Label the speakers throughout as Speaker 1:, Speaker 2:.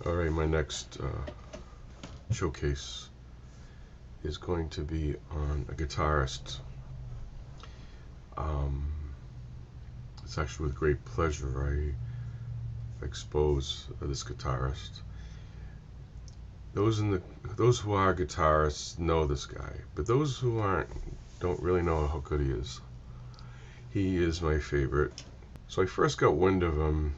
Speaker 1: Alright, my next showcase is going to be on a guitarist. It's actually with great pleasure I expose this guitarist. Those who are guitarists know this guy, but those who aren't don't really know how good he is. He is my favorite. So I first got wind of him.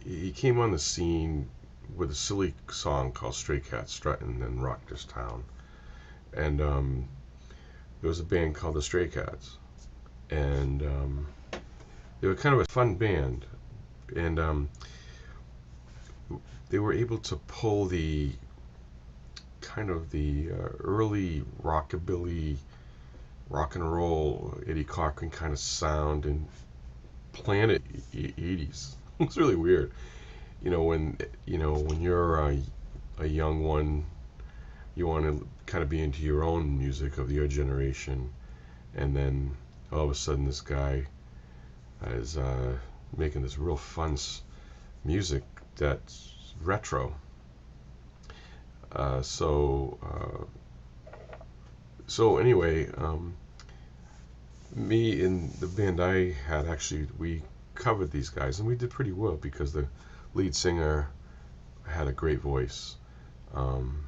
Speaker 1: He came on the scene with a silly song called Stray Cats Struttin' and Rocked This Town. And there was a band called the Stray Cats. And they were kind of a fun band. And they were able to pull the kind of the early rockabilly, rock and roll, Eddie Cochran kind of sound and planet 80s. It's really weird. When you're a young one, you want to kind of be into your own music of your generation, and then all of a sudden this guy is making this real fun music that's retro. So anyway, me and the band I had, actually, we covered these guys, and we did pretty well because the lead singer had a great voice, and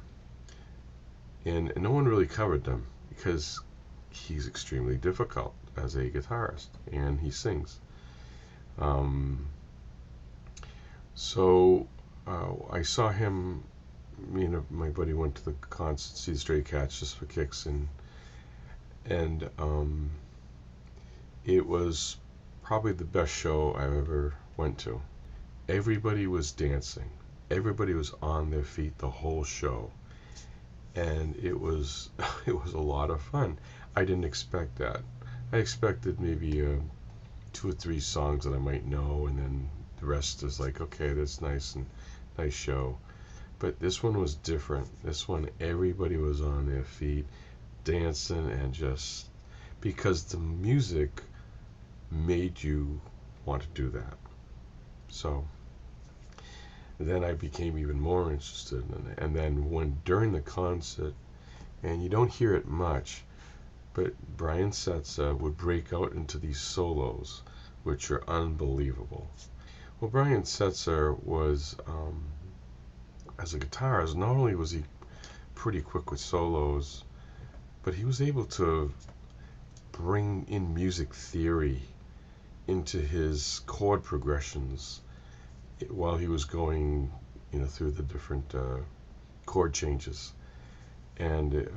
Speaker 1: no one really covered them because he's extremely difficult as a guitarist, and he sings. So I saw him. Me and my buddy went to the concert, see the Stray Cats just for kicks, and it was probably the best show I ever went to. Everybody was dancing. Everybody was on their feet the whole show, and it was it was a lot of fun. I didn't expect that. I expected maybe 2 or 3 songs that I might know, and then the rest is like, okay, that's nice and nice show. But this one was different. This one, everybody was on their feet, dancing, and just because the music made you want to do that. So then I became even more interested in it. And then during the concert, and you don't hear it much, but Brian Setzer would break out into these solos, which are unbelievable. Well, Brian Setzer was, as a guitarist, not only was he pretty quick with solos, but he was able to bring in music theory into his chord progressions while he was going, through the different chord changes, and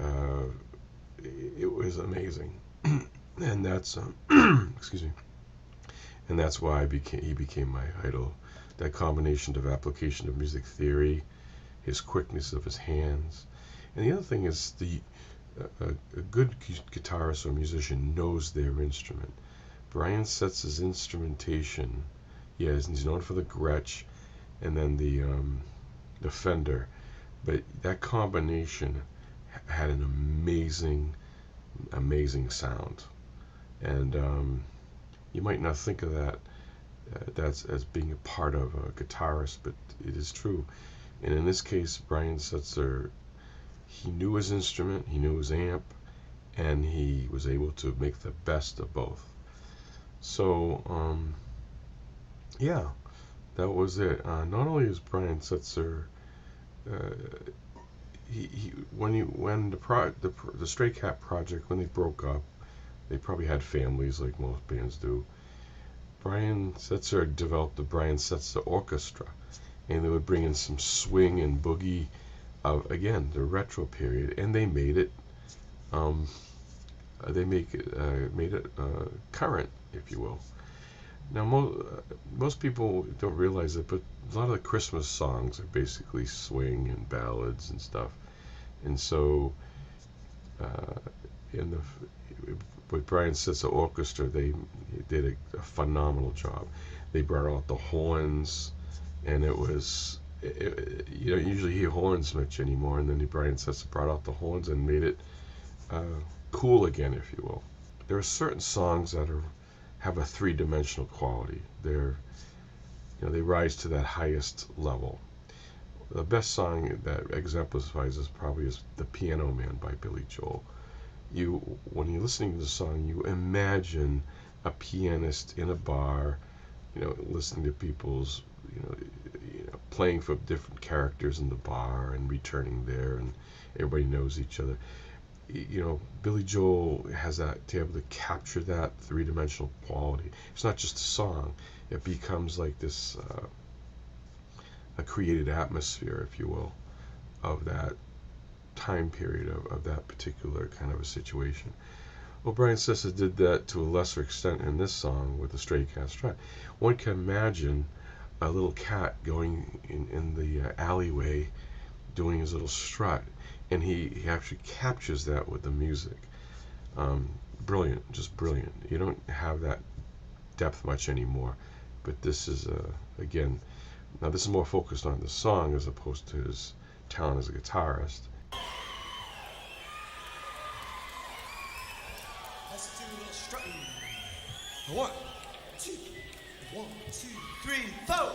Speaker 1: it was amazing. And that's excuse me. And that's why he became my idol. That combination of application of music theory, his quickness of his hands, and the other thing is a good guitarist or musician knows their instrument. Brian Setzer's instrumentation, he's known for the Gretsch and then the Fender, but that combination had an amazing sound, and you might not think of that that's as being a part of a guitarist, but it is true. And in this case, Brian Setzer, he knew his instrument, he knew his amp, and he was able to make the best of both. So, yeah, that was it. Not only is Brian Setzer, when the Stray Cat project, when they broke up, they probably had families like most bands do. Brian Setzer developed the Brian Setzer Orchestra, and they would bring in some swing and boogie of, again, the retro period, and they made it made it current, if you will. Now, most people don't realize it, but a lot of the Christmas songs are basically swing and ballads and stuff. And so, with Brian Setzer Orchestra, they did a phenomenal job. They brought out the horns, and it was, you don't usually hear horns much anymore, and then Brian Setzer brought out the horns and made it cool again, if you will. There are certain songs that have a three-dimensional quality. They rise to that highest level. The best song that exemplifies this probably is "The Piano Man" by Billy Joel. When you're listening to the song, you imagine a pianist in a bar, listening to people's, playing for different characters in the bar and returning there, and everybody knows each other. Billy Joel has that to be able to capture that three-dimensional quality. It's not just a song; it becomes like this a created atmosphere, if you will, of that time period of that particular kind of a situation. Well, Brian Setzer did that to a lesser extent in this song with the Stray Cat Strut. One can imagine a little cat going in the alleyway doing his little strut, and he actually captures that with the music. Brilliant, just brilliant. You don't have that depth much anymore, but this is, again, now this is more focused on the song as opposed to his talent as a guitarist.
Speaker 2: Let's do a little strutting. 1, 2, 1, 2, 3, 4.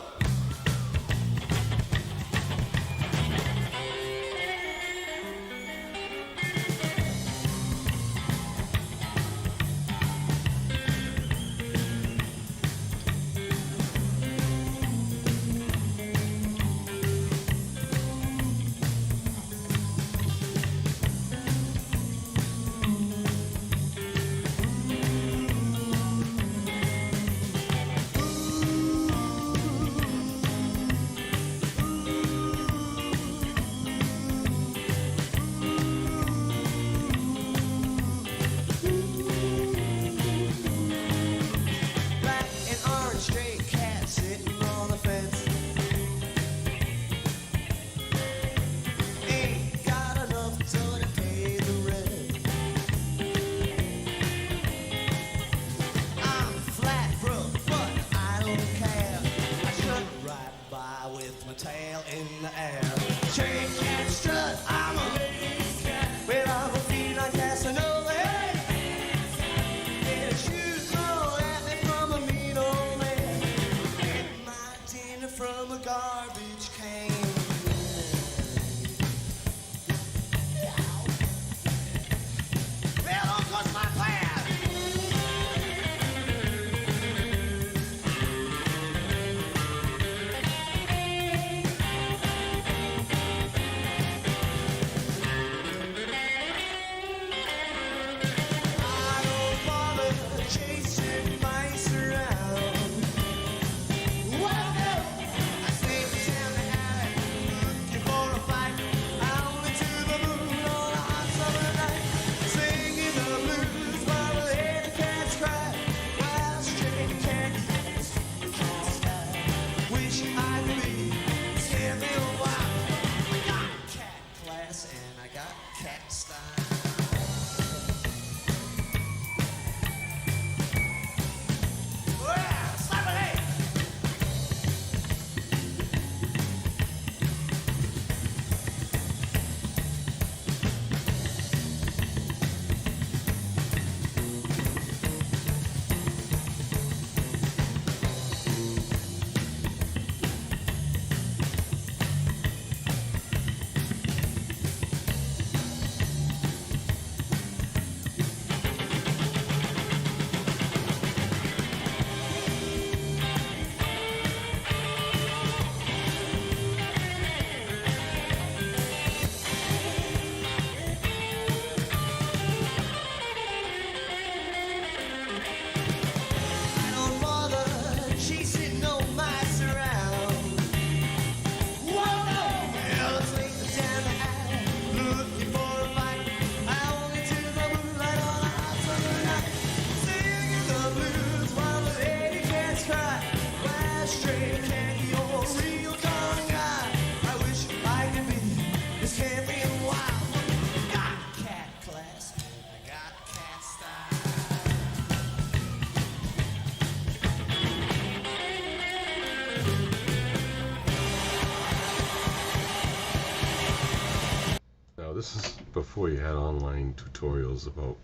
Speaker 1: This is before you had online tutorials about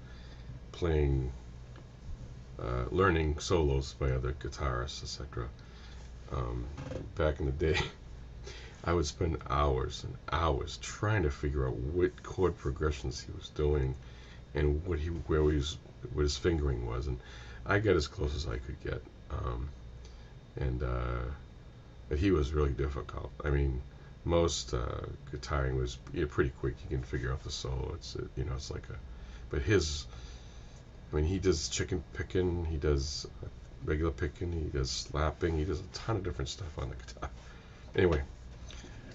Speaker 1: playing, learning solos by other guitarists, etc. Back in the day, I would spend hours and hours trying to figure out what chord progressions he was doing and what his fingering was, and I got as close as I could get. And But he was really difficult. I mean, most guitaring was pretty quick. You can figure out the solo. It's like a, but his, I mean, he does chicken picking, he does regular picking, he does slapping, he does a ton of different stuff on the guitar. Anyway,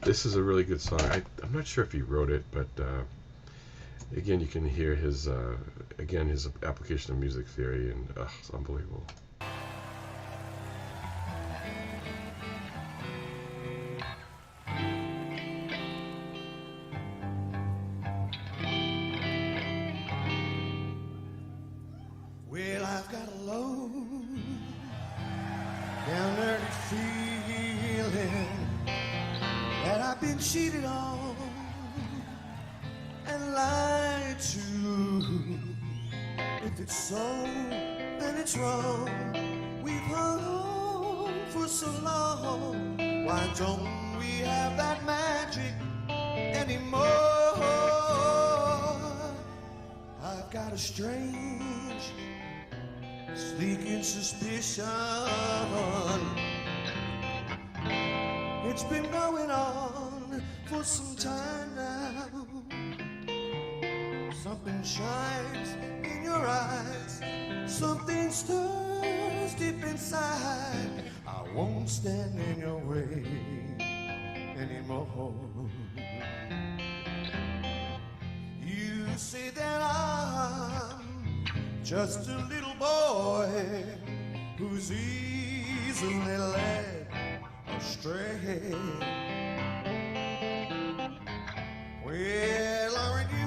Speaker 1: this is a really good song. I'm not sure if he wrote it, but again, you can hear his application of music theory, and it's unbelievable.
Speaker 2: Well, I've got a low down dirty feeling that I've been cheated on and lied to. If it's so, then it's wrong. We've hung on for so long. Why don't we have that magic anymore? I've got a strange, sneaking suspicion. It's been going on for some time now. Something shines in your eyes, something stirs deep inside. I won't stand in your way anymore. You say that I'm just a little boy who's easily led astray. Well, aren't you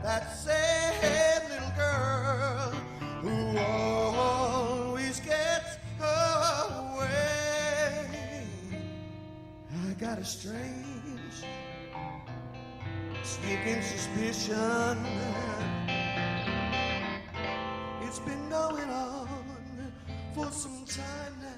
Speaker 2: that sad little girl who always gets away? I got a strange, sneaking suspicion. It's been going on for some time now.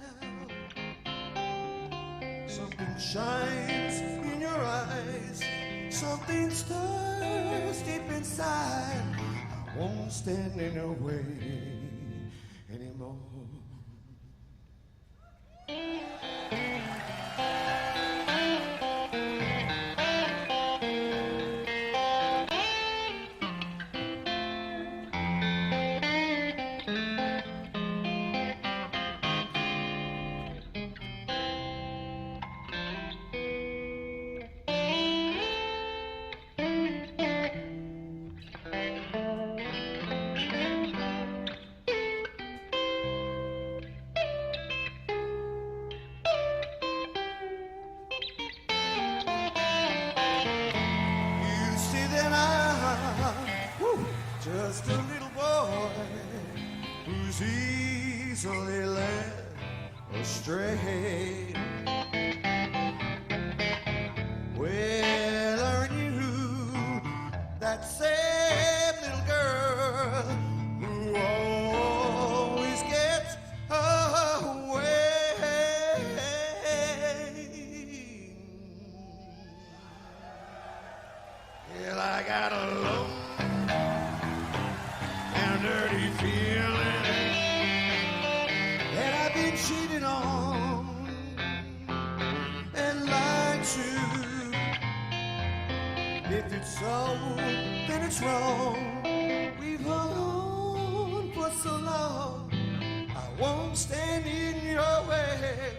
Speaker 2: Something shines in your eyes, something stirs deep inside. I won't stand in your way anymore. Just a little boy who's easily led astray. Well, aren't you that same little girl who always gets away? Well, I got a low dirty feeling that I've been cheated on and lied to. If it's so, then it's wrong. We've hung on for so long. I won't stand in your way.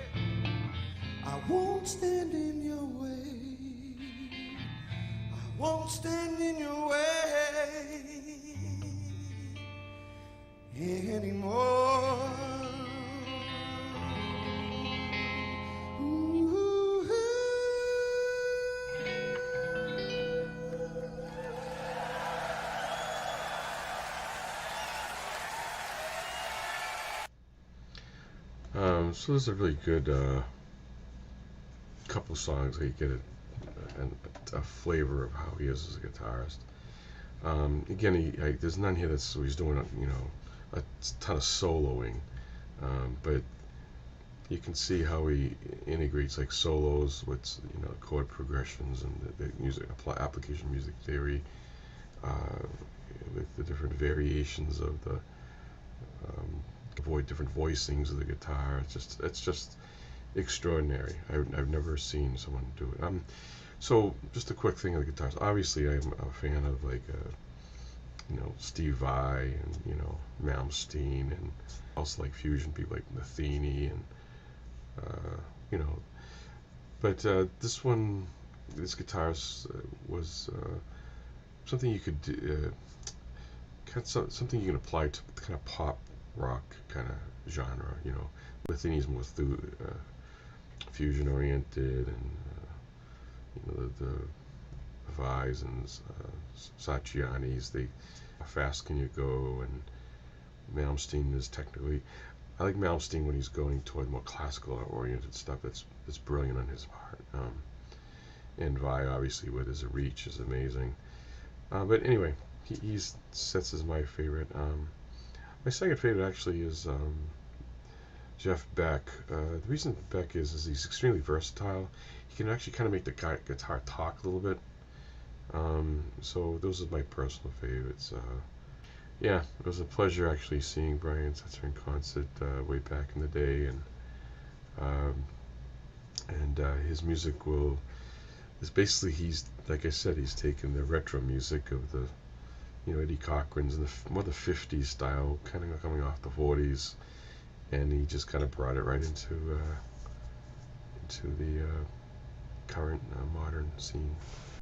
Speaker 2: I won't stand in your way. I won't stand in your way anymore. Ooh.
Speaker 1: So this is a really good couple songs that you get a flavor of how he is as a guitarist. Again, there's none here so he's doing a ton of soloing, but you can see how he integrates like solos with chord progressions and the music application music theory with the different variations of the avoid different voicings of the guitar. It's just extraordinary. I've never seen someone do it. So just a quick thing on the guitars. Obviously, I'm a fan of like Steve Vai and Malmsteen, and also like fusion people like Metheny and you know. But this guitar was something you could do, something you can apply to the kind of pop rock kind of genre. Metheny's more fusion oriented, and the Vais and Satriani's, how fast can you go? And Malmsteen is technically, I like Malmsteen when he's going toward more classical oriented stuff. That's brilliant on his part. And Vai, obviously, with his reach, is amazing. But anyway, he's Setzer is my favorite. My second favorite actually is Jeff Beck. The reason Beck is he's extremely versatile. He can actually kind of make the guitar talk a little bit. So those are my personal favorites. Yeah, it was a pleasure actually seeing Brian Setzer in concert way back in the day, um, and his music is basically, he's like I said, he's taken the retro music of the Eddie Cochran's and more the '50s style, kind of coming off the '40s, and he just kind of brought it right into the current modern scene.